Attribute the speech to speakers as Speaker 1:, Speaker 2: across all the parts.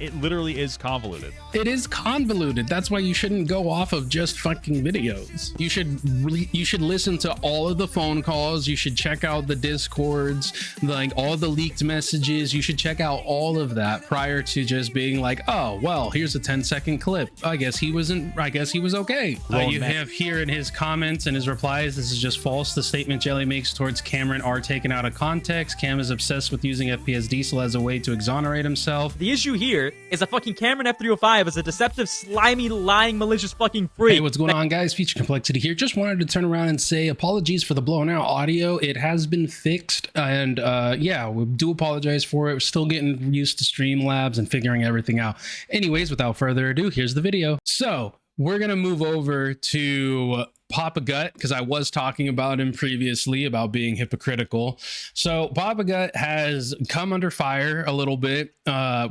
Speaker 1: It literally is convoluted.
Speaker 2: It is convoluted. That's why you shouldn't go off of just fucking videos. You should listen to all of the phone calls. You should check out the Discords, like all the leaked messages. You should check out all of that prior to just being like, oh, well, here's a 10-second clip. I guess he was okay. You have here in his comments and his replies, this is just false. The statement Jelly makes towards Cameron are taken out of context. Cam is obsessed with using FPS Diesel as a way to exonerate himself.
Speaker 3: The issue here is a fucking CameronF305 is a deceptive, slimy, lying, malicious fucking freak.
Speaker 2: Hey, what's going on, guys? Kmplxity here. Just wanted to turn around and say apologies for the blown out audio. It has been fixed, and yeah, we do apologize for it. We're still getting used to Streamlabs and figuring everything out. Anyways, without further ado, here's the video. So we're gonna move over to Papa Gut, because I was talking about him previously about being hypocritical. So Papa Gut has come under fire a little bit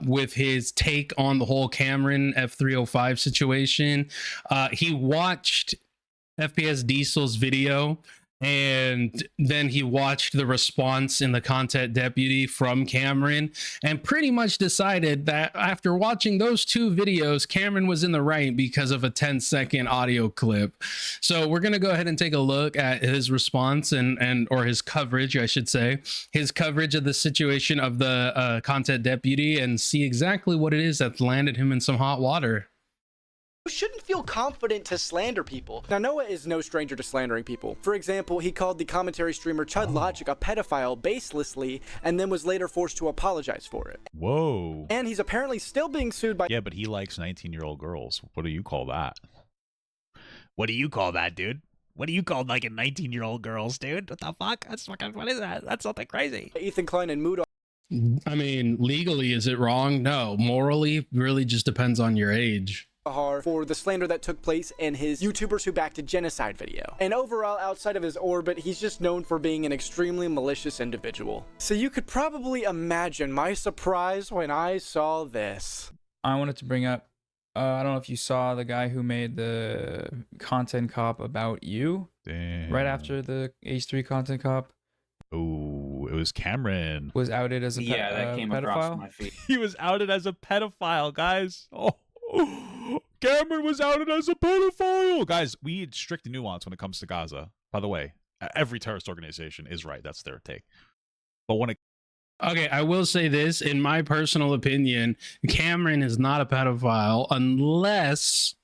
Speaker 2: with his take on the whole CameronF305 situation. He watched FPS Diesel's video, and then he watched the response in the content deputy from Cameron and pretty much decided that after watching those two videos, Cameron was in the right because of a 10-second audio clip. So we're going to go ahead and take a look at his response or his coverage, I should say, his coverage of the situation of the content deputy, and see exactly what it is that landed him in some hot water.
Speaker 4: You shouldn't feel confident to slander people. Now, Noah is no stranger to slandering people. For example, he called the commentary streamer Chud Logic a pedophile baselessly, and then was later forced to apologize for it.
Speaker 1: Whoa.
Speaker 4: And he's apparently still being sued by—
Speaker 1: Yeah, but he likes 19-year-old girls. What do you call that? What do you call that, dude? What do you call like a 19-year-old girls, dude? What the fuck? That's fucking, what is that? That's something crazy.
Speaker 4: Ethan Klein and Mood.
Speaker 2: I mean, legally, is it wrong? No. Morally, really just depends on your age.
Speaker 4: For the slander that took place in his YouTubers Who Backed a Genocide video. And overall, outside of his orbit, he's just known for being an extremely malicious individual. So you could probably imagine my surprise when I saw this.
Speaker 5: I wanted to bring up, I don't know if you saw the guy who made the content cop about you.
Speaker 1: Damn.
Speaker 5: Right after the H3 content cop.
Speaker 1: Oh, it was Cameron.
Speaker 5: Was outed as a
Speaker 6: that came across
Speaker 5: pedophile.
Speaker 6: my feed.
Speaker 1: He was outed as a pedophile, guys. Oh, Cameron was outed as a pedophile. Guys, we need strict nuance when it comes to Gaza. By the way, every terrorist organization is right. That's their take. But when it—
Speaker 2: Okay, I will say this, in my personal opinion, Cameron is not a pedophile unless,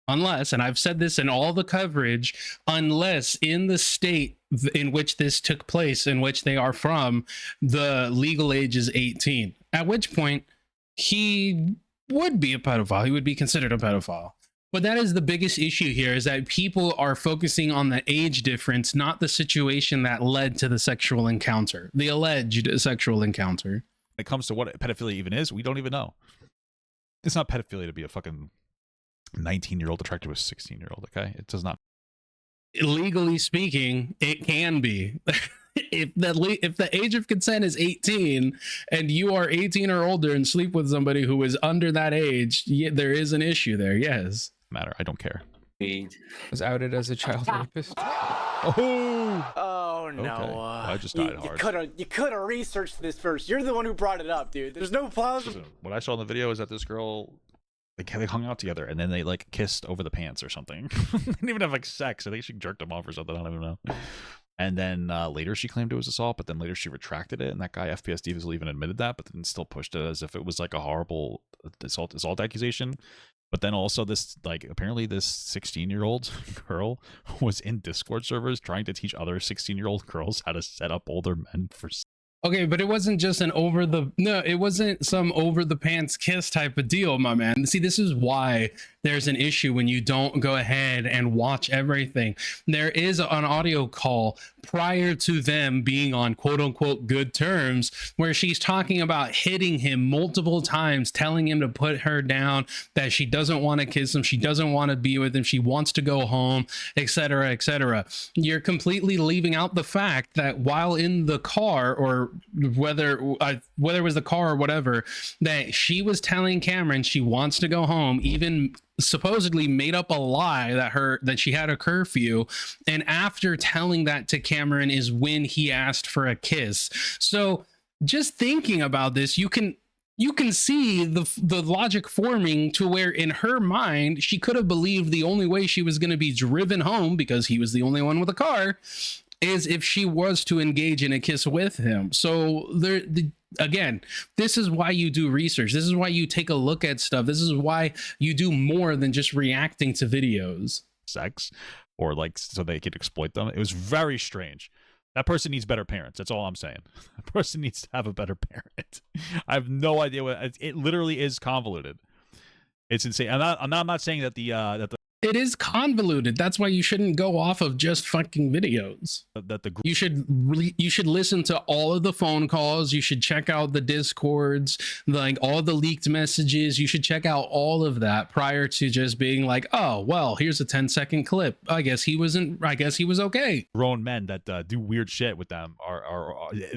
Speaker 2: and I've said this in all the coverage, unless in the state in which this took place, in which they are from, the legal age is 18, at which point he would be a pedophile. He would be considered a pedophile. But that is the biggest issue here, is that people are focusing on the age difference, not the situation that led to the sexual encounter, the alleged sexual encounter.
Speaker 1: When it comes to what pedophilia even is, we don't even know. It's not pedophilia to be a fucking 19-year-old attracted to a 16-year-old, okay? It does not.
Speaker 2: Legally speaking, it can be. If the age of consent is 18 and you are 18 or older and sleep with somebody who is under that age, there is an issue there, yes.
Speaker 1: Matter. I don't care.
Speaker 5: Was outed as a child rapist.
Speaker 4: Oh no!
Speaker 1: Okay. Well, I just died hard.
Speaker 4: You could have researched this first. You're the one who brought it up, dude. There's no pause.
Speaker 1: What I saw in the video is that this girl, they hung out together and then they like kissed over the pants or something. They didn't even have like sex. I think she jerked him off or something. I don't even know. And then later she claimed it was assault, but then later she retracted it, and that guy FPS Diesel even admitted that, but then still pushed it as if it was like a horrible assault accusation. But then also this, like, apparently this 16-year-old girl was in Discord servers trying to teach other 16-year-old girls how to set up older men for.
Speaker 2: Okay, but it wasn't just it wasn't some over the pants kiss type of deal, my man. See, this is why there's an issue when you don't go ahead and watch everything. There is an audio call prior to them being on quote unquote good terms where she's talking about hitting him multiple times, telling him to put her down, that she doesn't want to kiss him, she doesn't want to be with him, she wants to go home, etc., etc. You're completely leaving out the fact that while in the car, or whether it was the car or whatever, that she was telling Cameron she wants to go home, even supposedly made up a lie that she had a curfew, and after telling that to Cameron is when he asked for a kiss. So just thinking about this, you can you can see the logic forming to where in her mind she could have believed the only way she was going to be driven home, because he was the only one with a car, is if she was to engage in a kiss with him. So again, this is why you do research. This is why you take a look at stuff. This is why you do more than just reacting to videos.
Speaker 1: Sex, or like so they could exploit them. It was very strange. That person needs better parents. That's all I'm saying. That person needs to have a better parent. I have no idea what it literally is. Convoluted. It's insane. I'm not saying that the
Speaker 2: it is convoluted. That's why you shouldn't go off of just fucking videos. You should listen to all of the phone calls. You should check out the Discords, like all the leaked messages. You should check out all of that prior to just being like, oh, well, here's a 10-second clip. I guess he was okay.
Speaker 1: grown men that do weird shit with them are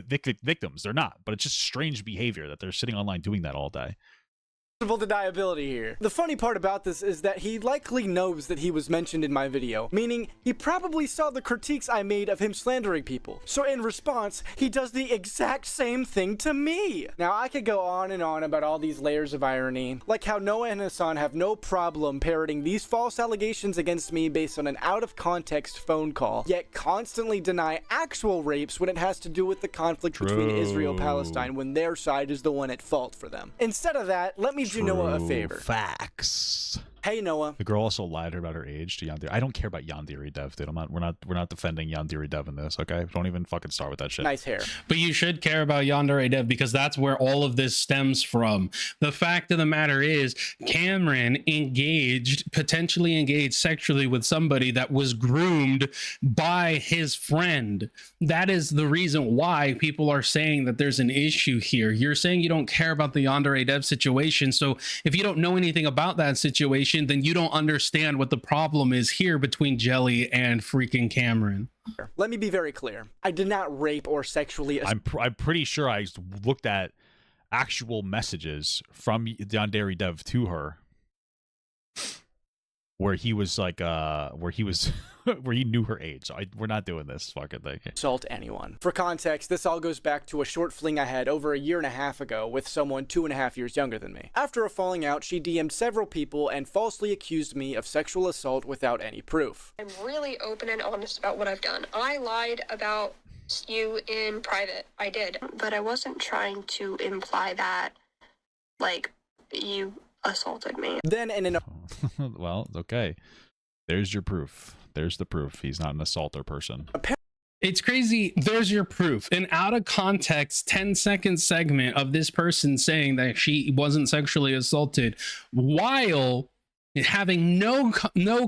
Speaker 1: victims. They're not, but it's just strange behavior that they're sitting online doing that all day.
Speaker 4: Deniability here. The funny part about this is that he likely knows that he was mentioned in my video, meaning he probably saw the critiques I made of him slandering people. So in response, he does the exact same thing to me. Now I could go on and on about all these layers of irony, like how Noah and Hassan have no problem parroting these false allegations against me based on an out of context phone call, yet constantly deny actual rapes when it has to do with the conflict between Israel and Palestine, when their side is the one at fault for them. Instead of that, let me do Noah a favor.
Speaker 1: Facts.
Speaker 4: Hey Noah.
Speaker 1: The girl also lied about her age to Yandere. I don't care about Yandere Dev, dude. We're not defending Yandere Dev in this, okay? Don't even fucking start with that shit.
Speaker 4: Nice hair.
Speaker 2: But you should care about Yandere Dev, because that's where all of this stems from. The fact of the matter is, Cameron potentially engaged sexually with somebody that was groomed by his friend. That is the reason why people are saying that there's an issue here. You're saying you don't care about the Yandere Dev situation. So if you don't know anything about that situation, then you don't understand what the problem is here between Jelly and freaking Cameron.
Speaker 4: Let me be very clear. I did not rape or sexually
Speaker 1: I'm pretty sure I looked at actual messages from Yandere Dev to her where he was like where he knew her age. So we're not doing this fucking thing.
Speaker 4: Assault anyone. For context, this all goes back to a short fling I had over 1.5 years ago with someone 2.5 years younger than me. After a falling out, she DM'd several people and falsely accused me of sexual assault without any proof.
Speaker 6: I'm really open and honest about what I've done. I lied about you in private. I did. But I wasn't trying to imply that, like, you assaulted me.
Speaker 4: Then in an
Speaker 1: well, okay. There's your proof. There's the proof. He's not an assaulter person.
Speaker 2: It's crazy. There's your proof. An out of context 10-second segment of this person saying that she wasn't sexually assaulted while having no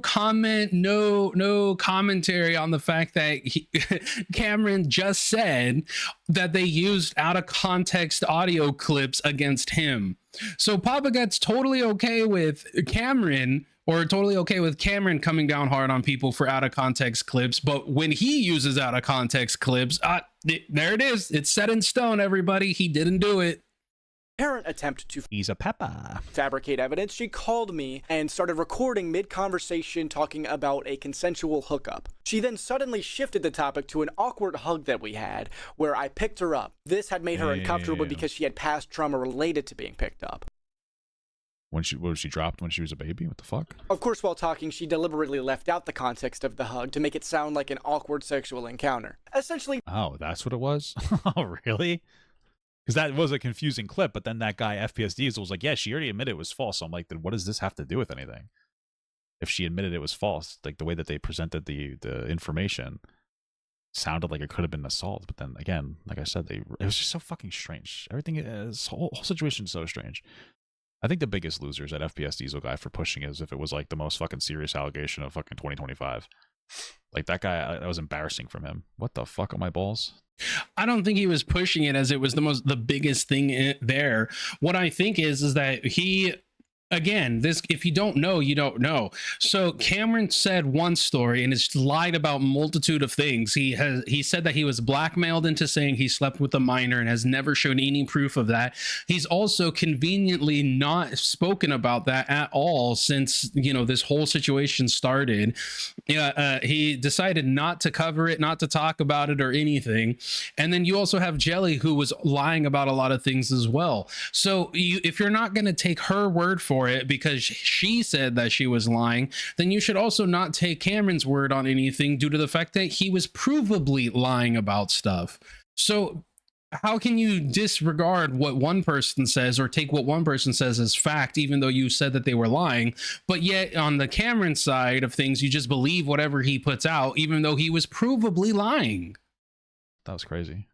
Speaker 2: comment, no commentary on the fact that Cameron just said that they used out of context audio clips against him. So Papa gets totally okay with Cameron, or totally okay with Cameron coming down hard on people for out of context clips, but when he uses out of context clips, there it is. It's set in stone, everybody. He didn't do it.
Speaker 4: apparent attempt to
Speaker 1: He's a pepper.
Speaker 4: fabricate evidence, she called me and started recording mid-conversation talking about a consensual hookup. She then suddenly shifted the topic to an awkward hug that we had, where I picked her up. This had made her uncomfortable because she had past trauma related to being picked up.
Speaker 1: When she dropped when she was a baby? What the fuck?
Speaker 4: Of course, while talking, she deliberately left out the context of the hug to make it sound like an awkward sexual encounter. Essentially,
Speaker 1: Oh, that's what it was? Oh, really? Because that was a confusing clip, but then that guy, FPS Diesel, was like, yeah, she already admitted it was false. So I'm like, then what does this have to do with anything? If she admitted it was false, like the way that they presented the information sounded like it could have been assault. But then again, like I said, it was just so fucking strange. Everything, this whole situation is so strange. I think the biggest loser is that FPS Diesel guy for pushing it as if it was like the most fucking serious allegation of fucking 2025. Like that guy, that was embarrassing from him. What the fuck on my balls?
Speaker 2: I don't think he was pushing it as it was the biggest thing there. What I think is that he again, this, if you don't know, you don't know. So Cameron said one story and has lied about multitude of things. He said that he was blackmailed into saying he slept with a minor and has never shown any proof of that. He's also conveniently not spoken about that at all since, you know, this whole situation started. He decided not to cover it, not to talk about it or anything. And then you also have Jelly, who was lying about a lot of things as well. So if you're not going to take her word for it because she said that she was lying, then you should also not take Cameron's word on anything due to the fact that he was provably lying about stuff. So how can you disregard what one person says or take what one person says as fact, even though you said that they were lying, but yet on the Cameron side of things, you just believe whatever he puts out, even though he was provably lying?
Speaker 1: That was crazy.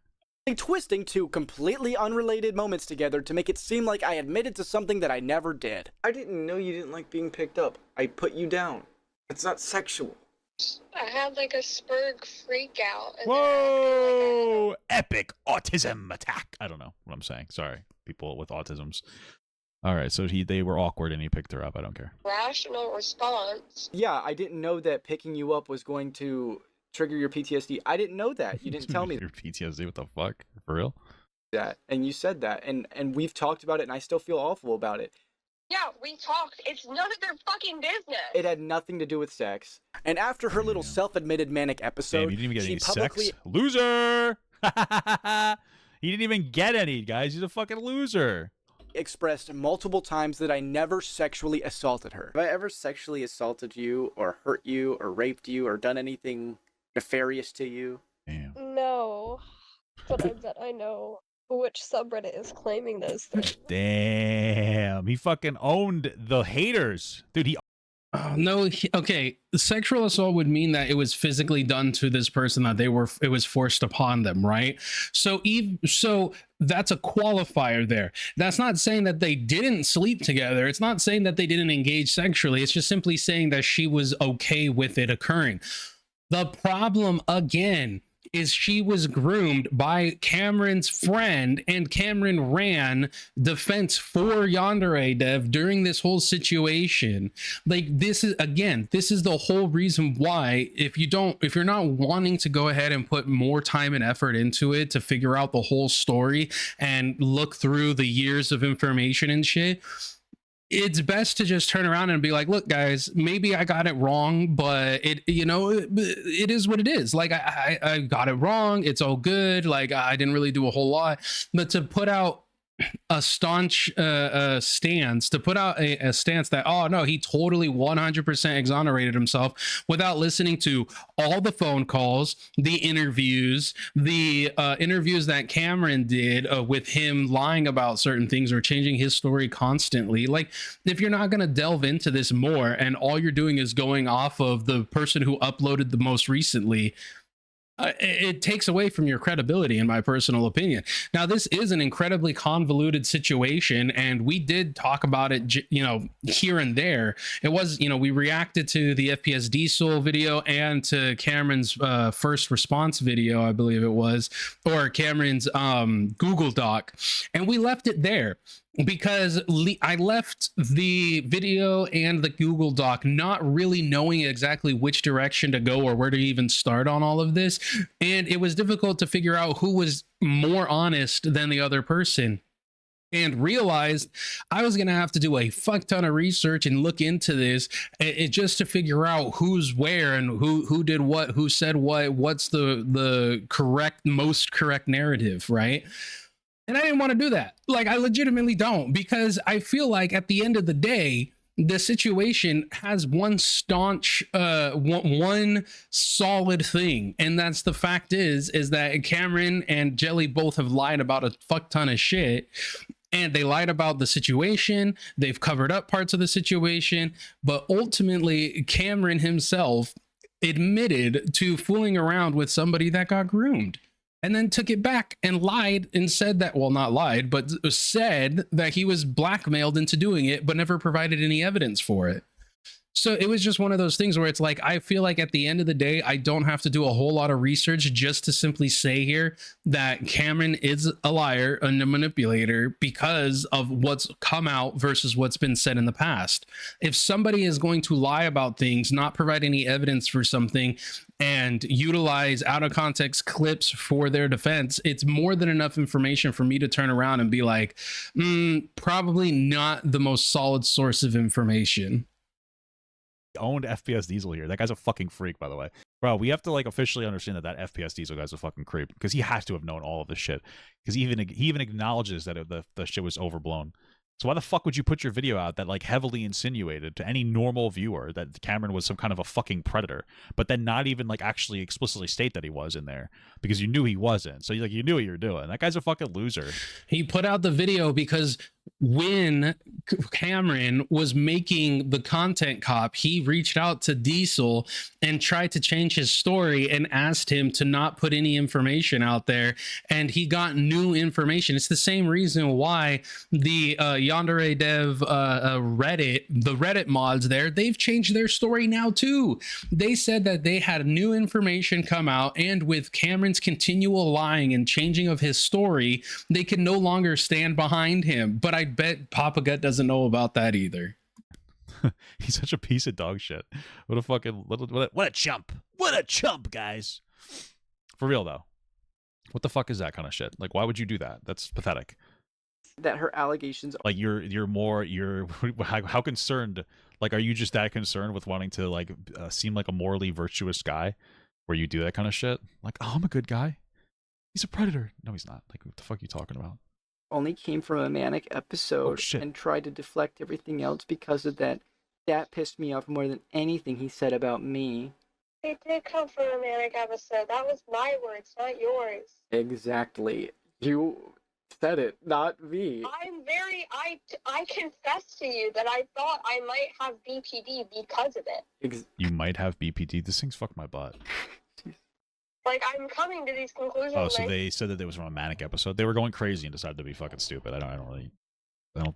Speaker 4: Twisting two completely unrelated moments together to make it seem like I admitted to something that I never did.
Speaker 7: I didn't know you didn't like being picked up. I put you down. It's not sexual.
Speaker 6: I had like a Spurg freak out. And
Speaker 1: Whoa! Epic autism attack. I don't know what I'm saying. Sorry, people with autisms. All right, so they were awkward and he picked her up. I don't care.
Speaker 6: Rational response.
Speaker 4: Yeah, I didn't know that picking you up was going to trigger your PTSD. I didn't know that. You didn't tell me
Speaker 1: Your PTSD, what the fuck? For real?
Speaker 4: that. And you said that. And we've talked about it and I still feel awful about it.
Speaker 6: Yeah, we talked. It's none of their fucking business.
Speaker 4: It had nothing to do with sex. And after her little self-admitted manic episode,
Speaker 1: Damn, you didn't even get
Speaker 4: she
Speaker 1: any
Speaker 4: publicly
Speaker 1: sex? Loser! He didn't even get any, guys. He's a fucking loser.
Speaker 4: expressed multiple times that I never sexually assaulted her. Have I ever sexually assaulted you or hurt you or raped you or done anything nefarious to you?
Speaker 1: Damn.
Speaker 8: No, but I bet I know which subreddit is claiming those things.
Speaker 1: Damn. He fucking owned the haters. Dude, he
Speaker 2: No, okay. Sexual assault would mean that it was physically done to this person, that it was forced upon them, right? So that's a qualifier there. That's not saying that they didn't sleep together. It's not saying that they didn't engage sexually. It's just simply saying that she was okay with it occurring. The problem again is she was groomed by Cameron's friend, and Cameron ran defense for Yandere Dev during this whole situation. Like, this is the whole reason why, if you're not wanting to go ahead and put more time and effort into it to figure out the whole story and look through the years of information and shit, it's best to just turn around and be like, look, guys, maybe I got it wrong, but it is what it is. Like, I got it wrong. It's all good. Like, I didn't really do a whole lot, but to put out a staunch stance, to put out a stance that, oh no, he totally 100% exonerated himself without listening to all the phone calls, the interviews that Cameron did with him lying about certain things or changing his story constantly. Like, if you're not going to delve into this more and all you're doing is going off of the person who uploaded the most recently, it takes away from your credibility, in my personal opinion. Now, this is an incredibly convoluted situation, and we did talk about it, here and there. It was, we reacted to the FPS Diesel video and to Cameron's first response video, I believe it was, or Cameron's Google Doc, and we left it there. Because I left the video and the Google Doc not really knowing exactly which direction to go or where to even start on all of this. And it was difficult to figure out who was more honest than the other person. And realized I was going to have to do a fuck ton of research and look into this just to figure out who's where and who did what, who said what's the most correct narrative, right? And I didn't want to do that. Like, I legitimately don't, because I feel like at the end of the day, the situation has one staunch, one solid thing. And that's the fact is that Cameron and Jelly both have lied about a fuck ton of shit. And they lied about the situation. They've covered up parts of the situation. But ultimately, Cameron himself admitted to fooling around with somebody that got groomed. And then took it back and lied and said that, well, not lied, but said that he was blackmailed into doing it, but never provided any evidence for it. So it was just one of those things where it's like, I feel like at the end of the day, I don't have to do a whole lot of research just to simply say here that Cameron is a liar and a manipulator because of what's come out versus what's been said in the past. If somebody is going to lie about things, not provide any evidence for something, and utilize out of context clips for their defense, it's more than enough information for me to turn around and be like, probably not the most solid source of information.
Speaker 1: Owned FPS Diesel here. That guy's a fucking freak, by the way. Bro, we have to like officially understand that that FPS Diesel guy's a fucking creep because he has to have known all of this shit. Because he even acknowledges that the shit was overblown. So why the fuck would you put your video out that like heavily insinuated to any normal viewer that Cameron was some kind of a fucking predator, but then not even like actually explicitly state that he was in there because you knew he wasn't. So you knew what you were doing. That guy's a fucking loser.
Speaker 2: He put out the video because when Cameron was making the content cop, he reached out to Diesel and tried to change his story and asked him to not put any information out there. And he got new information. It's the same reason why the Yandere Dev the Reddit mods there, they've changed their story now too. They said that they had new information come out, and with Cameron's continual lying and changing of his story, they could no longer stand behind him. But I bet Papa Gut doesn't know about that either.
Speaker 1: He's such a piece of dog shit. What a fucking what a chump. What a chump, guys. For real though. What the fuck is that kind of shit? Like, why would you do that? That's pathetic.
Speaker 4: That her allegations.
Speaker 1: Like you're how concerned? Like, are you just that concerned with wanting to like seem like a morally virtuous guy, where you do that kind of shit? Like, oh, I'm a good guy. He's a predator. No, he's not. Like, what the fuck are you talking about?
Speaker 4: Only came from a manic episode and tried to deflect everything else because of that. That pissed me off more than anything he said about me.
Speaker 6: It did come from a manic episode. That was my words, not yours.
Speaker 4: Exactly. You said it, not me.
Speaker 6: I confess to you that I thought I might have BPD because of it.
Speaker 1: You might have BPD. This thing's fucked my butt.
Speaker 6: Like, I'm coming to these conclusions.
Speaker 1: Oh, so they said that it was from a manic episode. They were going crazy and decided to be fucking stupid. I don't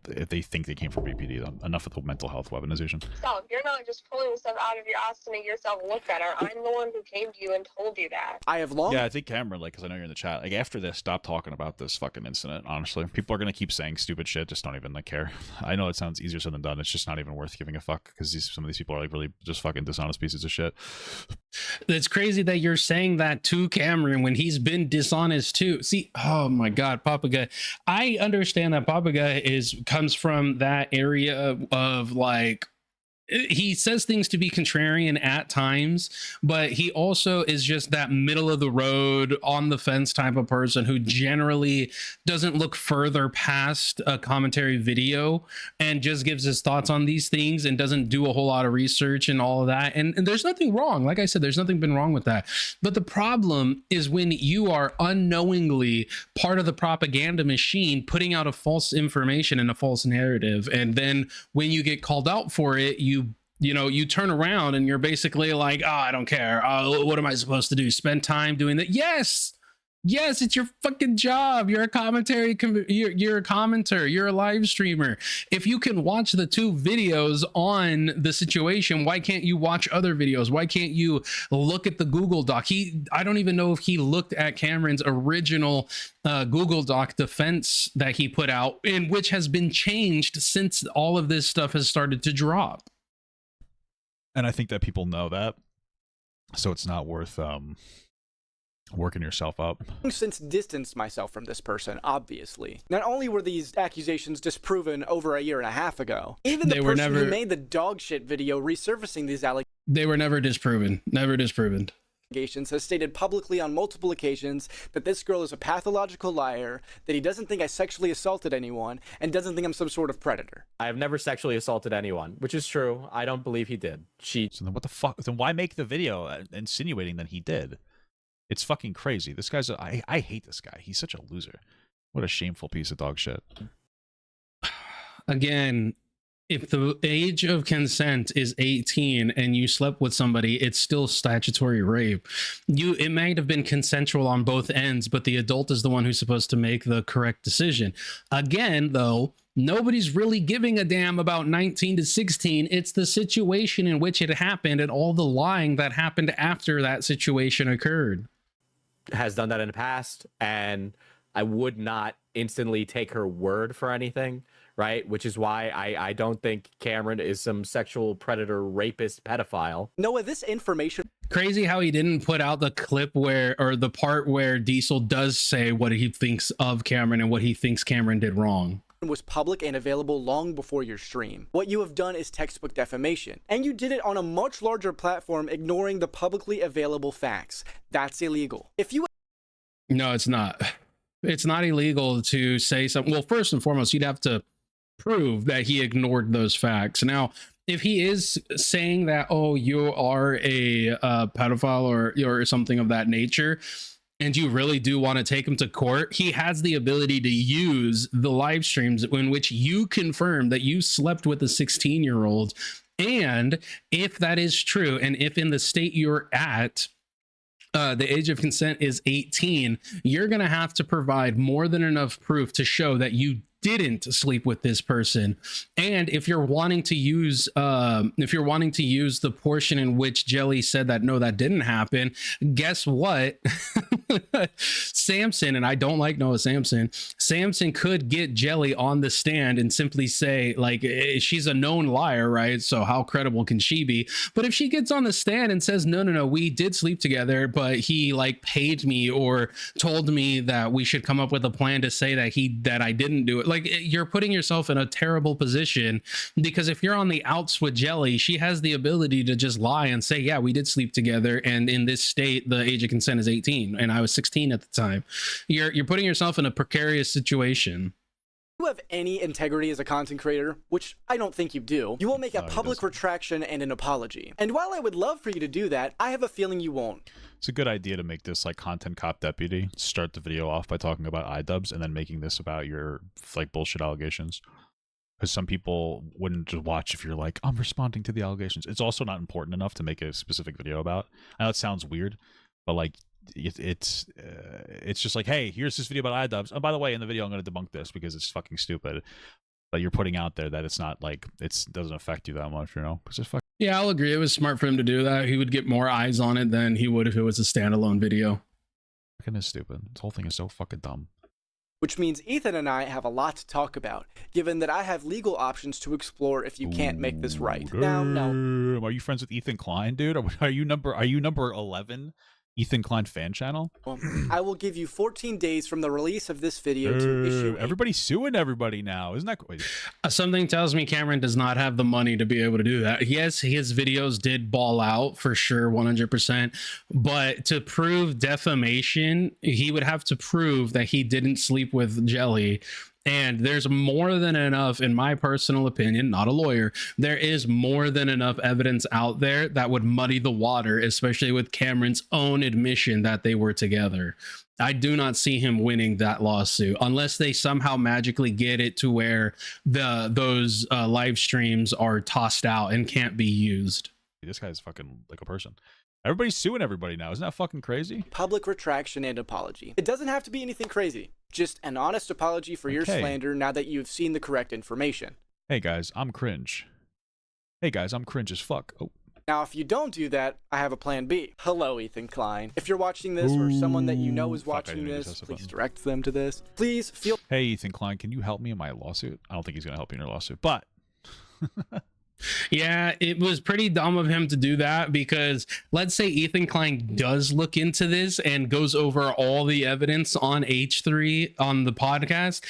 Speaker 1: if they think they came from BPD, then enough of the mental health weaponization.
Speaker 6: Stop. You're not just pulling stuff out of your ass to make yourself look better. I'm the one who came to you and told you that.
Speaker 4: I have long.
Speaker 1: Yeah, I think Cameron, like, because I know you're in the chat, like, after this, stop talking about this fucking incident, honestly. People are going to keep saying stupid shit, just don't even, like, care. I know it sounds easier said than done. It's just not even worth giving a fuck, because some of these people are, like, really just fucking dishonest pieces of shit.
Speaker 2: It's crazy that you're saying that to Cameron when he's been dishonest too. See, oh my God, Papa Guy. I understand that Papa Guy comes from that area of like, he says things to be contrarian at times, but he also is just that middle of the road, on the fence type of person who generally doesn't look further past a commentary video and just gives his thoughts on these things and doesn't do a whole lot of research and all of that. And there's nothing wrong. Like I said, there's nothing been wrong with that. But the problem is when you are unknowingly part of the propaganda machine, putting out a false information and a false narrative. And then when you get called out for it, you turn around and you're basically like, oh, I don't care. What am I supposed to do? Spend time doing that? Yes, it's your fucking job. You're a commentary. You're a commenter. You're a live streamer. If you can watch the two videos on the situation, why can't you watch other videos? Why can't you look at the Google Doc? I don't even know if he looked at Cameron's original Google Doc defense that he put out, in which has been changed since all of this stuff has started to drop.
Speaker 1: And I think that people know that, so it's not worth working yourself up.
Speaker 4: Since distanced myself from this person, obviously. Not only were these accusations disproven over a year and a half ago, even the person who made the dog shit video resurfacing these allegations.
Speaker 2: They were never disproven. Never disproven.
Speaker 4: Has stated publicly on multiple occasions that this girl is a pathological liar, that he doesn't think I sexually assaulted anyone, and doesn't think I'm some sort of predator.
Speaker 9: I have never sexually assaulted anyone, which is true. I don't believe he did.
Speaker 1: So then what the fuck? Then why make the video insinuating that he did? It's fucking crazy. This guy's I hate this guy. He's such a loser. What a shameful piece of dog shit.
Speaker 2: Again, if the age of consent is 18 and you slept with somebody, it's still statutory rape. It might have been consensual on both ends, but the adult is the one who's supposed to make the correct decision. Again, though, nobody's really giving a damn about 19 to 16. It's the situation in which it happened and all the lying that happened after that situation occurred.
Speaker 9: Has done that in the past, and I would not instantly take her word for anything, right? Which is why I don't think Cameron is some sexual predator, rapist, pedophile.
Speaker 4: Noah, this information
Speaker 2: Crazy how he didn't put out the clip where, or the part where Diesel does say what he thinks of Cameron and what he thinks Cameron did wrong.
Speaker 4: was public and available long before your stream. What you have done is textbook defamation, and you did it on a much larger platform, ignoring the publicly available facts. That's illegal. If you
Speaker 2: No, it's not. It's not illegal to say something. Well, first and foremost, you'd have to prove that he ignored those facts. Now, if he is saying that, oh, you are a pedophile or something of that nature, and you really do want to take him to court, he has the ability to use the live streams in which you confirm that you slept with a 16-year-old. And if that is true, and if in the state you're at, the age of consent is 18, you're going to have to provide more than enough proof to show that you didn't sleep with this person. And if you're wanting to use the portion in which Jelly said that no, that didn't happen, guess what? Samson, and I don't like Noah Samson could get Jelly on the stand and simply say, like, she's a known liar, right? So how credible can she be? But if she gets on the stand and says, no, we did sleep together, but he like paid me or told me that we should come up with a plan to say that I didn't do it. Like, you're putting yourself in a terrible position, because if you're on the outs with Jelly, she has the ability to just lie and say, yeah, we did sleep together, and in this state the age of consent is 18 and I was 16 at the time. You're putting yourself in a precarious situation.
Speaker 4: you have any integrity as a content creator, which I don't think you do, you will make a public retraction and an apology. And while I would love for you to do that, I have a feeling you won't.
Speaker 1: It's a good idea to make this like content cop deputy. Start the video off by talking about iDubbbz and then making this about your like bullshit allegations. Because some people wouldn't just watch if you're like, I'm responding to the allegations. It's also not important enough to make a specific video about. I know it sounds weird, but like it's just like, hey, here's this video about iDubbbz. Oh, by the way, in the video I'm going to debunk this because it's fucking stupid. But you're putting out there that it's not like it doesn't affect you that much, you know? Because it's fucking.
Speaker 2: Yeah, I'll agree. It was smart for him to do that. He would get more eyes on it than he would if it was a standalone video.
Speaker 1: Fucking is stupid. This whole thing is so fucking dumb.
Speaker 4: Which means Ethan and I have a lot to talk about, given that I have legal options to explore if you can't make this right. Now,
Speaker 1: are you friends with Ethan Klein, dude? Are you number 11? Ethan Klein fan channel?
Speaker 4: I will give you 14 days from the release of this video to issue.
Speaker 1: Everybody's suing everybody now. Isn't that crazy?
Speaker 2: Something tells me Cameron does not have the money to be able to do that. Yes, his videos did ball out for sure, 100%. But to prove defamation, he would have to prove that he didn't sleep with Jelly. And there's more than enough, in my personal opinion, not a lawyer, there is more than enough evidence out there that would muddy the water, especially with Cameron's own admission that they were together. I do not see him winning that lawsuit unless they somehow magically get it to where those live streams are tossed out and can't be used.
Speaker 1: This guy's fucking like a person. Everybody's suing everybody now. Isn't that fucking crazy?
Speaker 4: Public retraction and apology. It doesn't have to be anything crazy. Just an honest apology for your slander now that you've seen the correct information.
Speaker 1: Hey guys, I'm cringe. Hey guys, I'm cringe as fuck. Oh.
Speaker 4: Now, if you don't do that, I have a plan B. Hello, Ethan Klein. If you're watching this or someone that you know is watching this, please direct them to this. Please feel...
Speaker 1: Hey, Ethan Klein, can you help me in my lawsuit? I don't think he's going to help you in your lawsuit, but...
Speaker 2: Yeah, it was pretty dumb of him to do that, because let's say Ethan Klein does look into this and goes over all the evidence on H3 on the podcast.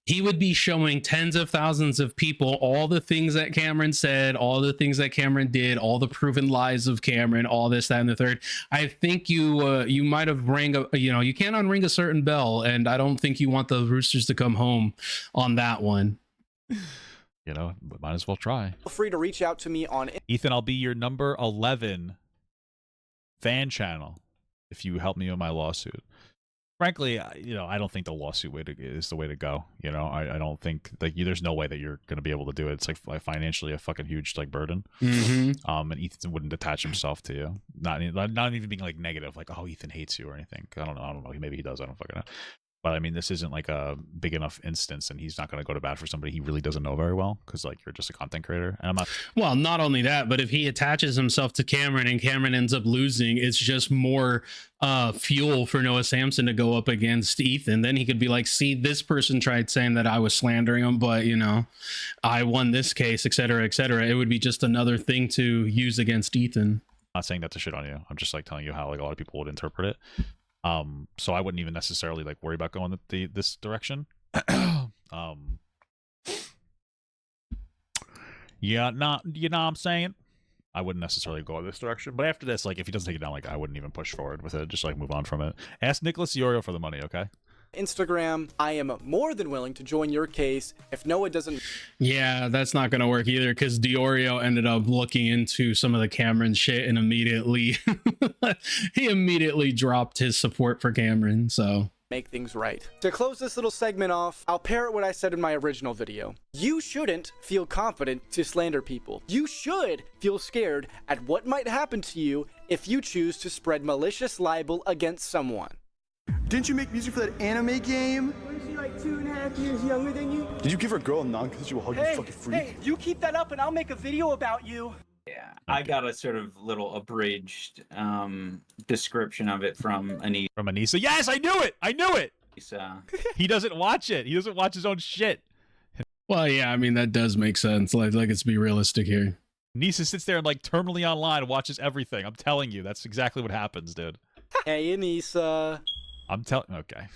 Speaker 2: He would be showing tens of thousands of people all the things that Cameron said, all the things that Cameron did, all the proven lies of Cameron, all this, that, and the third. I think you might have rang a, you can't unring a certain bell, and I don't think you want the roosters to come home on that one.
Speaker 1: You know, might as well try.
Speaker 4: Feel free to reach out to me on...
Speaker 1: Ethan, I'll be your number 11 fan channel if you help me with my lawsuit. Frankly, I don't think the lawsuit is the way to go. I don't think there's no way that you're going to be able to do it. It's like financially a fucking huge burden.
Speaker 2: Mm-hmm.
Speaker 1: And Ethan wouldn't attach himself to you. Not even being like negative, like, oh, Ethan hates you or anything. I don't know. Maybe he does. I don't fucking know. But I mean, this isn't like a big enough instance, and he's not going to go to bat for somebody he really doesn't know very well, because like you're just a content creator. And I'm not.
Speaker 2: Well, not only that, but if he attaches himself to Cameron and Cameron ends up losing, it's just more fuel for Noah Samson to go up against Ethan. Then he could be like, see, this person tried saying that I was slandering him, but you know, I won this case, etc., etc. It would be just another thing to use against Ethan.
Speaker 1: I'm not saying that to shit on you. I'm just like telling you how like a lot of people would interpret it. So I wouldn't even necessarily like worry about going this direction. Yeah, not, you know what I'm saying? I wouldn't necessarily go this direction. But after this, like if he doesn't take it down, like I wouldn't even push forward with it. Just like move on from it. Ask Nicholas Iorio for the money, okay?
Speaker 4: Instagram, I am more than willing to join your case if Noah doesn't.
Speaker 2: Yeah, that's not going to work either, because Diorio ended up looking into some of the Cameron shit and immediately he immediately dropped his support for Cameron. So
Speaker 4: make things right. To close this little segment off, I'll parrot what I said in my original video. You shouldn't feel confident to slander people. You should feel scared at what might happen to you if you choose to spread malicious libel against someone.
Speaker 10: Didn't you make music for that anime game?
Speaker 4: Was she like 2.5 years younger than you?
Speaker 10: Did you give her a girl a non-consensual hug, you fucking freak?
Speaker 4: Hey, you keep that up and I'll make a video about you.
Speaker 11: Yeah, I got a sort of little abridged description of it from Anissa.
Speaker 1: From Anissa? Yes, I knew it! I knew it! He doesn't watch it. He doesn't watch his own shit.
Speaker 2: well, yeah, I mean, that does make sense. Like let's be realistic here.
Speaker 1: Nisa sits there and like terminally online and watches everything. I'm telling you, that's exactly what happens, dude.
Speaker 4: Hey, Anissa.
Speaker 1: I'm telling. Okay.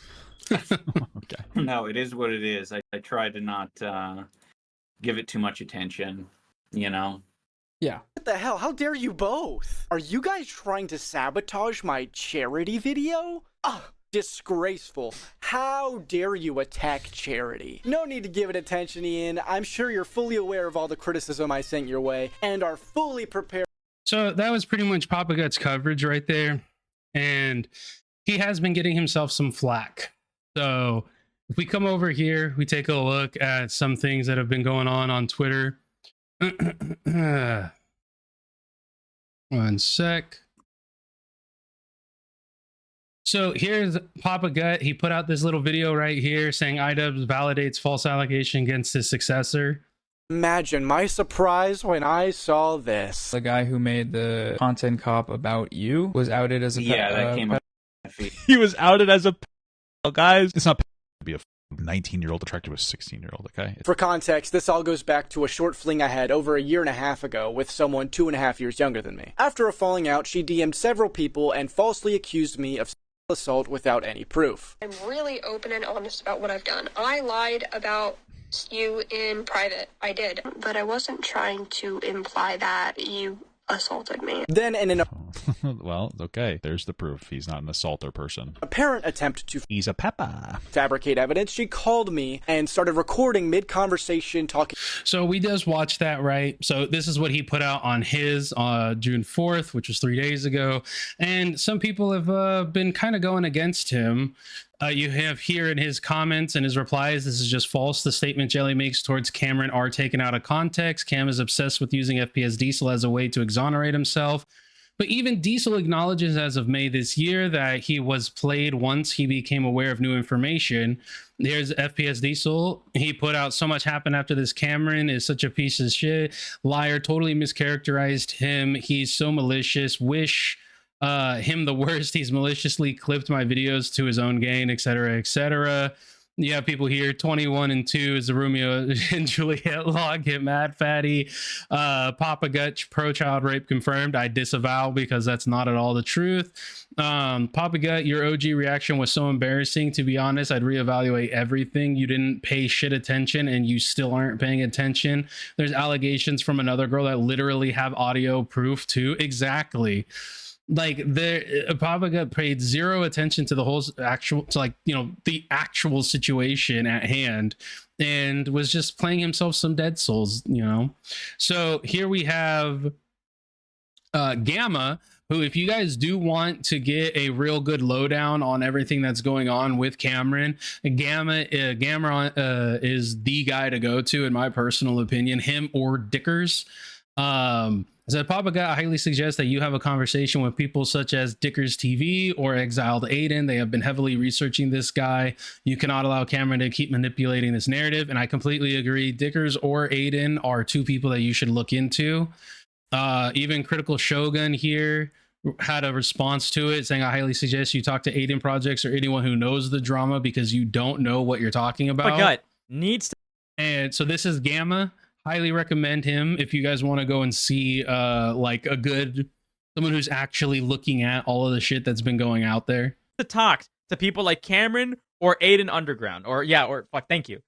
Speaker 1: Okay.
Speaker 11: No, it is what it is. I try to not give it too much attention, you know?
Speaker 5: Yeah.
Speaker 4: What the hell? How dare you both? Are you guys trying to sabotage my charity video? Ugh, disgraceful. How dare you attack charity? No need to give it attention, Ian. I'm sure you're fully aware of all the criticism I sent your way and are fully prepared.
Speaker 2: So that was pretty much Papa Gut's coverage right there. And he has been getting himself some flack. So if we come over here, we take a look at some things that have been going on Twitter. One sec. So here's Papa Gut. He put out this little video right here saying iDubbbz validates false allegation against his successor.
Speaker 4: Imagine my surprise when I saw this.
Speaker 5: The guy who made the content cop about you was outed as a
Speaker 11: that came up.
Speaker 1: He was outed as a guys. It's not to be a 19-year-old attracted to a 16-year-old, okay?
Speaker 4: For context, this all goes back to a short fling I had over 1.5 years ago with someone 2.5 years younger than me. After a falling out, she DM'd several people and falsely accused me of assault without any proof.
Speaker 6: I'm really open and honest about what I've done. I lied about you in private. I did. But I wasn't trying to imply that you assaulted me.
Speaker 4: Then in an
Speaker 1: well, okay, there's the proof. He's not an assaulter person.
Speaker 4: apparent attempt to
Speaker 1: He's a pepper.
Speaker 4: fabricate evidence, she called me and started recording mid-conversation talking.
Speaker 2: So we just watched that, right? So this is what he put out on his June 4th, which was 3 days ago. And some people have been kind of going against him. You have here in his comments and his replies, this is just false. The statement Jelly makes towards Cameron are taken out of context. Cam is obsessed with using FPS Diesel as a way to exonerate himself. But even Diesel acknowledges as of May this year that he was played once he became aware of new information. There's FPS Diesel. He put out so much happened after this. Cameron is such a piece of shit. Liar, totally mischaracterized him. He's so malicious. Wish him the worst. He's maliciously clipped my videos to his own gain, etc., etc. You have people here. 21 and 2 is the Romeo and Juliet log. Get mad, fatty. Papa Gut pro child rape confirmed. I disavow because that's not at all the truth. Papa Gut, your OG reaction was so embarrassing. To be honest, I'd reevaluate everything. You didn't pay shit attention and you still aren't paying attention. There's allegations from another girl that literally have audio proof too. Exactly. Like Papa Gut paid zero attention to the whole actual, to like, you know, the actual situation at hand and was just playing himself some Dead Souls, you know? So here we have Gamma, who, if you guys do want to get a real good lowdown on everything that's going on with Cameron, Gamma is the guy to go to, in my personal opinion, him or Dickers. So Papa Gut, I highly suggest that you have a conversation with people such as Dickers TV or Exiled Aiden. They have been heavily researching this guy. You cannot allow Cameron to keep manipulating this narrative. And I completely agree. Dickers or Aiden are two people that you should look into. Even Critical Shogun here had a response to it saying, I highly suggest you talk to Aiden Projects or anyone who knows the drama because you don't know what you're talking about.
Speaker 3: Papa Gut needs to.
Speaker 2: And so this is Gamma. Highly recommend him if you guys want to go and see like a good someone who's actually looking at all of the shit that's been going out there.
Speaker 3: To talk to people like Cameron or Aiden Underground or thank you.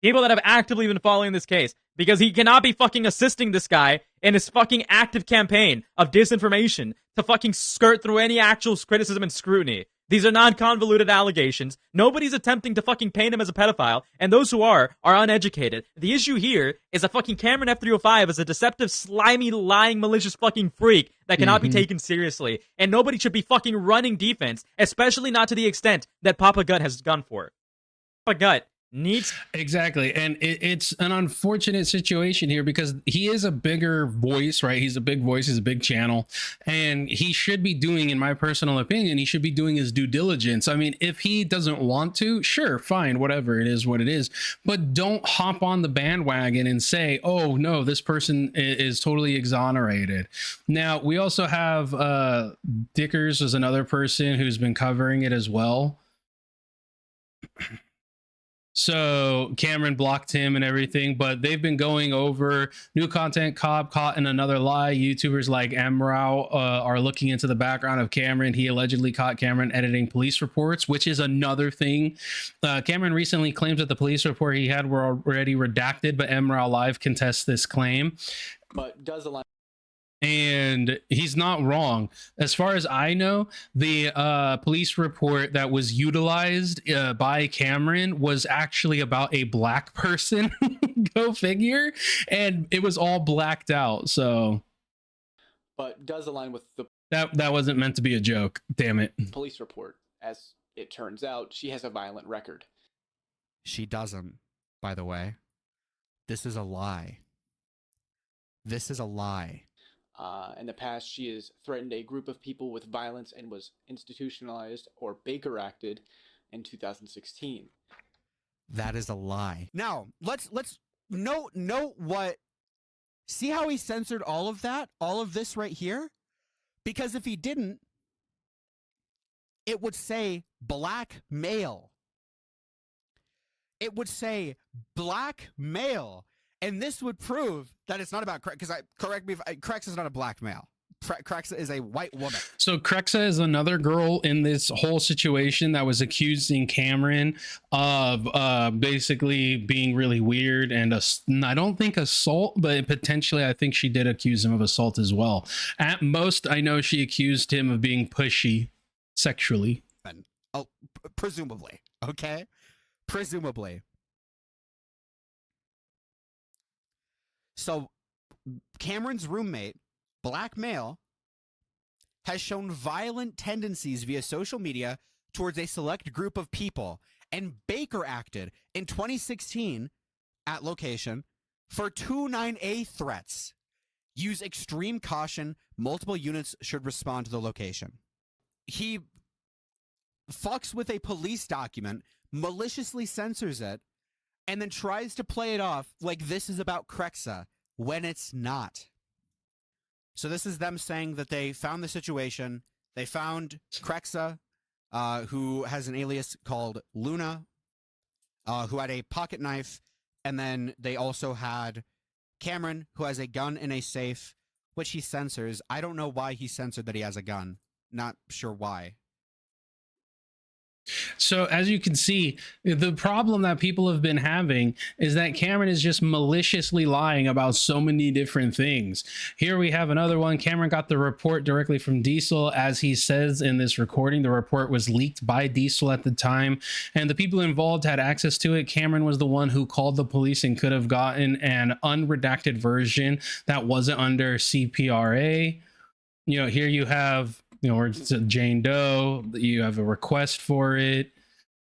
Speaker 3: People that have actively been following this case because he cannot be fucking assisting this guy in his fucking active campaign of disinformation to fucking skirt through any actual criticism and scrutiny. These are non-convoluted allegations. Nobody's attempting to fucking paint him as a pedophile, and those who are uneducated. The issue here is that fucking CameronF305 is a deceptive, slimy, lying, malicious fucking freak that cannot be taken seriously, and nobody should be fucking running defense, especially not to the extent that Papa Gut has gone for. Papa Gut needs
Speaker 2: exactly, and it's an unfortunate situation here because he is a bigger voice, right? He's a big voice, he's a big channel, and he should be doing, in my personal opinion, he should be doing his due diligence. I mean, if he doesn't want to, sure, fine, whatever, it is what it is, but don't hop on the bandwagon and say, oh no, this person is totally exonerated. Now we also have Dickers is another person who's been covering it as well. So Cameron blocked him and everything, but they've been going over new content. Cobb caught in another lie. YouTubers like Mrao are looking into the background of Cameron. He allegedly caught Cameron editing police reports, which is another thing. Cameron recently claims that the police report he had were already redacted, but Mrao Live contests this claim.
Speaker 7: But does align.
Speaker 2: And he's not wrong. As far as I know, the police report that was utilized by Cameron was actually about a black person. Go figure. And it was all blacked out. So,
Speaker 7: but does align with the
Speaker 2: that wasn't meant to be a joke. Damn it.
Speaker 7: Police report. As it turns out, she has a violent record.
Speaker 12: She doesn't, by the way. This is a lie. This is a lie.
Speaker 7: In the past, she has threatened a group of people with violence and was institutionalized or Baker acted in 2016.
Speaker 12: That is a lie. Now, let's note what. See how he censored all of that, all of this right here? Because if he didn't, it would say black male. It would say black male. And this would prove that it's not about because correct me if Krexa is not a black male. Krexa is a white woman. So
Speaker 2: Krexa is another girl in this whole situation that was accusing Cameron of basically being really weird and I don't think assault, but potentially I think she did accuse him of assault as well. At most, I know she accused him of being pushy sexually.
Speaker 12: Oh, presumably. Okay, presumably. So Cameron's roommate, black male, has shown violent tendencies via social media towards a select group of people, and Baker acted in 2016 at location for 29A threats. Use extreme caution. Multiple units should respond to the location. He fucks with a police document, maliciously censors it, and then tries to play it off like this is about Krexa when it's not. So this is them saying that they found the situation. They found Krexa, who has an alias called Luna, who had a pocket knife. And then they also had Cameron, who has a gun in a safe, which he censors. I don't know why he censored that he has a gun. Not sure why.
Speaker 2: So as you can see, the problem that people have been having is that Cameron is just maliciously lying about so many different things. Here we have another one. Cameron got the report directly from Diesel. As he says in this recording, the report was leaked by Diesel at the time, and the people involved had access to it. Cameron was the one who called the police and could have gotten an unredacted version that wasn't under CPRA. You know, here you have, or it's a Jane Doe, you have a request for it.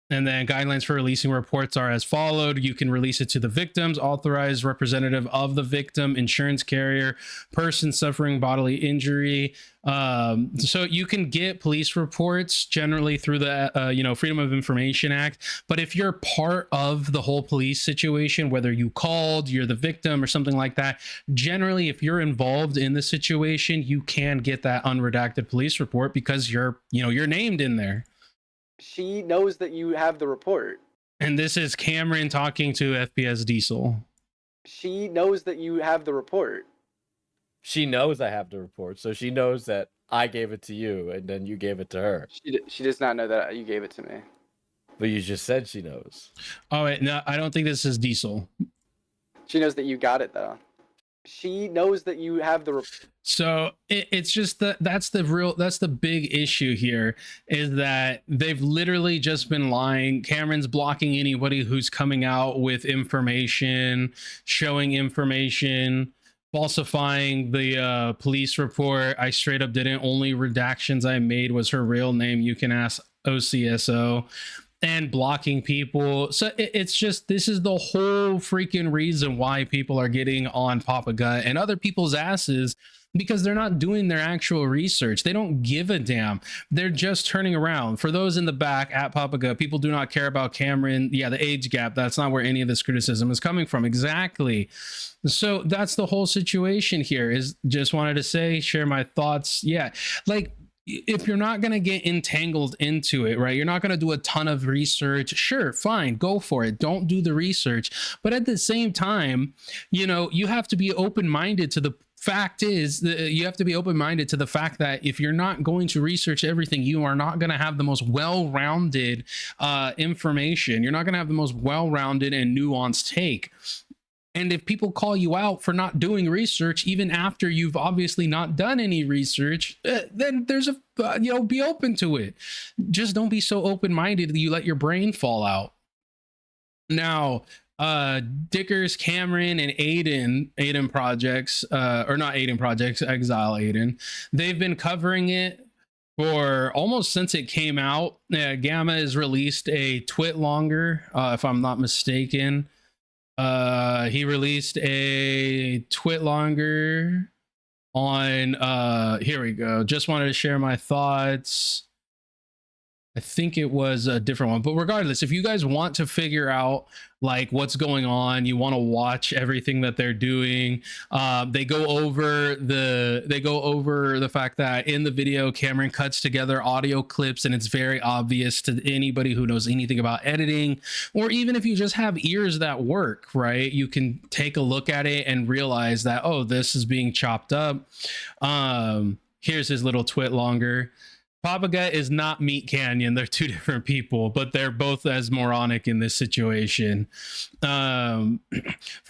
Speaker 2: And then guidelines for releasing reports are as followed. You can release it to the victims, authorized representative of the victim, insurance carrier, person suffering bodily injury. So you can get police reports generally through the Freedom of Information Act. But if you're part of the whole police situation, whether you called, you're the victim or something like that, generally, if you're involved in the situation, you can get that unredacted police report because you're named in there.
Speaker 4: She knows that you have the report.
Speaker 2: And this is Cameron talking to FPS Diesel.
Speaker 4: She knows that you have the report.
Speaker 9: She knows I have the report, so she knows that I gave it to you and then you gave it to her.
Speaker 4: She does not know that you gave it to me.
Speaker 9: But you just said she knows.
Speaker 2: Oh, wait, no, I don't think this is Diesel.
Speaker 4: She knows that you got it, though. She knows that you have the report.
Speaker 2: So it's just that's the big issue here, is that they've literally just been lying. Cameron's blocking anybody who's coming out with information, showing information, falsifying the police report. I straight up didn't. Only redactions I made was her real name. You can ask OCSO. And blocking people. So it's just, this is the whole freaking reason why people are getting on Papa Gut and other people's asses, because they're not doing their actual research. They don't give a damn. They're just turning around. For those in the back at Papa Gut, people do not care about Cameron. Yeah, the age gap, that's not where any of this criticism is coming from. Exactly. So that's the whole situation here. Is just wanted to say, share my thoughts. Yeah, like, if you're not going to get entangled into it, right? You're not going to do a ton of research. Sure, fine, go for it. Don't do the research. But at the same time, you have to be open-minded to the fact is that you have to be open-minded to the fact that if you're not going to research everything, you are not going to have the most well-rounded information. You're not going to have the most well-rounded and nuanced take. And if people call you out for not doing research, even after you've obviously not done any research, then there's be open to it. Just don't be so open-minded that you let your brain fall out. Now, Dickers, Cameron, and Aiden projects, or not Aiden projects, Exile Aiden, they've been covering it for almost since it came out. Gamma has released a twit longer, if I'm not mistaken. He released a twit longer on here we go. Just wanted to share my thoughts. I think it was a different one, but regardless, if you guys want to figure out like what's going on, you want to watch everything that they're doing, they go over the fact that in the video Cameron cuts together audio clips, and it's very obvious to anybody who knows anything about editing, or even if you just have ears that work, right? You can take a look at it and realize that, oh, this is being chopped up. Here's his little twit longer. Papa Gut is not Meat Canyon. They're two different people, but they're both as moronic in this situation. For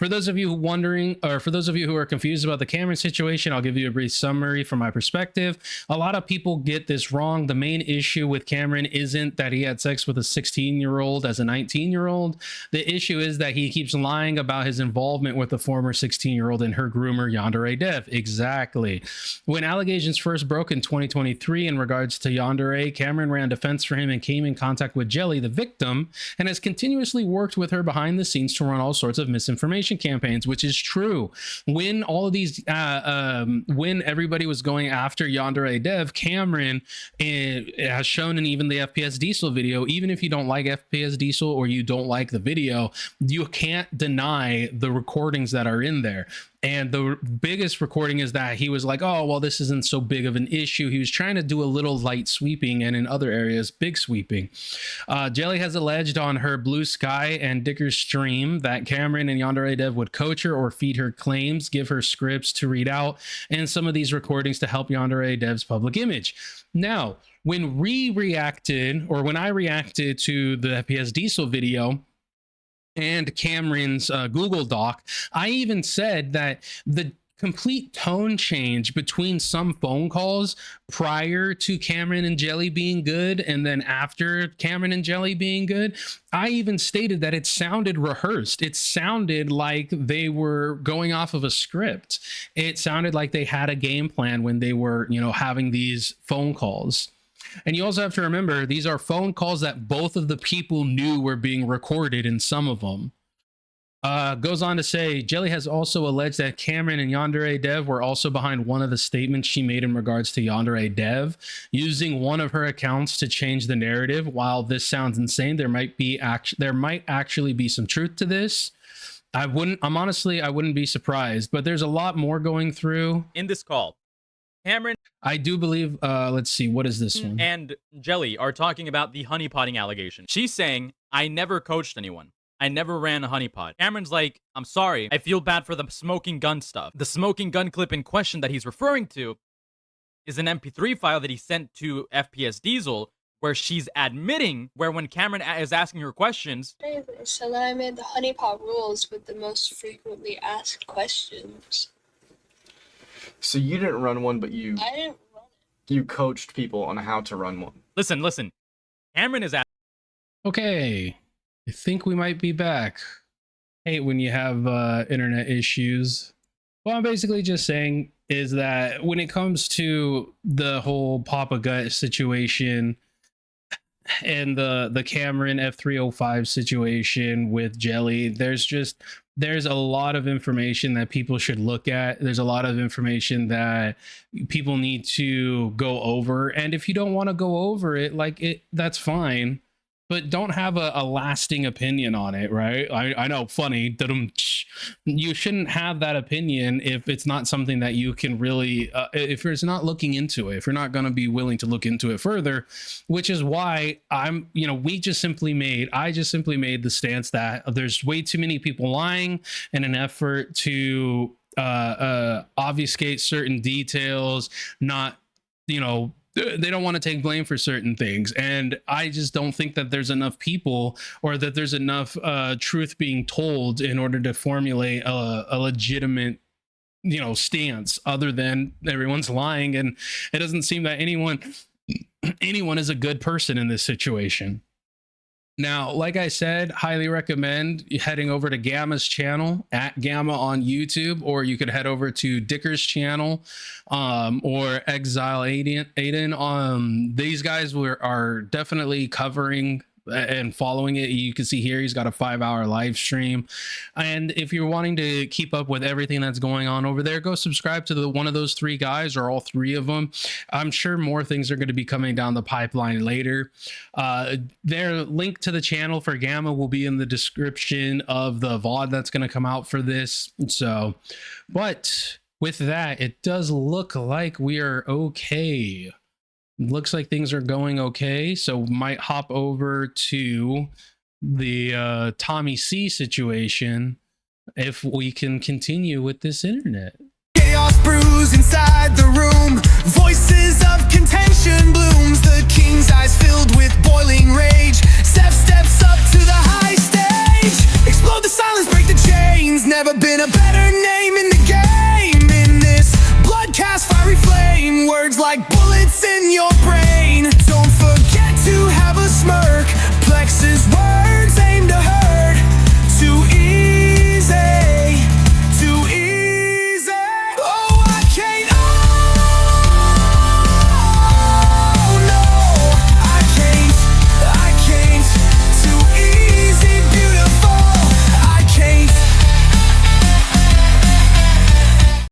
Speaker 2: those of you wondering, or for those of you who are confused about the Cameron situation, I'll give you a brief summary from my perspective. A lot of people get this wrong. The main issue with Cameron isn't that he had sex with a 16-year-old as a 19-year-old. The issue is that he keeps lying about his involvement with the former 16-year-old and her groomer, Yandere Dev. Exactly. When allegations first broke in 2023 in regards to Yandere, Cameron ran defense for him and came in contact with Jelly, the victim, and has continuously worked with her behind the scenes to run all sorts of misinformation campaigns, which is true. When all of these, when everybody was going after Yandere Dev, Cameron has shown in even the FPS Diesel video, even if you don't like FPS Diesel or you don't like the video, you can't deny the recordings that are in there. And the biggest recording is that he was like, oh, well, this isn't so big of an issue. He was trying to do a little light sweeping, and in other areas, big sweeping. Jelly has alleged on her Blue Sky and Dicker's stream that Cameron and Yandere Dev would coach her or feed her claims, give her scripts to read out, and some of these recordings to help Yandere Dev's public image. Now, when I reacted to the FPS Diesel video and Cameron's Google Doc, I even said that the complete tone change between some phone calls prior to Cameron and Jelly being good and then after Cameron and Jelly being good, I even stated that it sounded rehearsed. It sounded like they were going off of a script. It sounded like they had a game plan when they were, having these phone calls. And you also have to remember, these are phone calls that both of the people knew were being recorded in some of them. Goes on to say, Jelly has also alleged that Cameron and Yandere Dev were also behind one of the statements she made in regards to Yandere Dev, using one of her accounts to change the narrative. While this sounds insane, there might actually be some truth to this. I wouldn't be surprised, but there's a lot more going through
Speaker 3: In this call, Cameron
Speaker 2: I do believe, let's see, what is this one?
Speaker 3: and Jelly are talking about the honeypotting allegation. She's saying, I never coached anyone. I never ran a honeypot. Cameron's like, I'm sorry, I feel bad for the smoking gun stuff. The smoking gun clip in question that he's referring to is an MP3 file that he sent to FPS Diesel, where she's admitting, where when Cameron is asking her questions,
Speaker 8: So then I made the honeypot rules with the most frequently asked questions.
Speaker 7: So you didn't run one, but you
Speaker 8: I didn't run
Speaker 7: you coached people on how to run one.
Speaker 3: listen, Cameron is asking,
Speaker 2: Okay, I think we might be back. Hate when you have internet issues. What I'm basically just saying is that when it comes to the whole Papa Gut situation and the CameronF305 situation with Jelly, there's a lot of information that people should look at. There's a lot of information that people need to go over. And if you don't want to go over it, that's fine. But don't have a lasting opinion on it, right? I know, funny. You shouldn't have that opinion if it's not something that you can really, if it's not looking into it, if you're not going to be willing to look into it further, which is why I just simply made the stance that there's way too many people lying in an effort to obfuscate certain details, they don't want to take blame for certain things. And I just don't think that there's enough people or that there's enough truth being told in order to formulate a legitimate, stance other than everyone's lying. And it doesn't seem that anyone is a good person in this situation. Now, like I said, highly recommend heading over to Gamma's channel, at Gamma on YouTube, or you could head over to Dicker's channel, or Exile Aiden. These guys are definitely covering and following it. You can see here he's got a 5-hour live stream, and if you're wanting to keep up with everything that's going on over there, go subscribe to one of those three guys or all three of them. I'm sure more things are going to be coming down the pipeline later. Their link to the channel for Gamma will be in the description of the VOD that's going to come out for this. So, but with that, it does look like we are okay. Looks like things are going okay, so might hop over to the Tommy C situation if we can continue with this internet.
Speaker 13: Chaos brews inside the room, voices of contention blooms, the king's eyes filled with boiling rage. Zeph steps up to the high stage.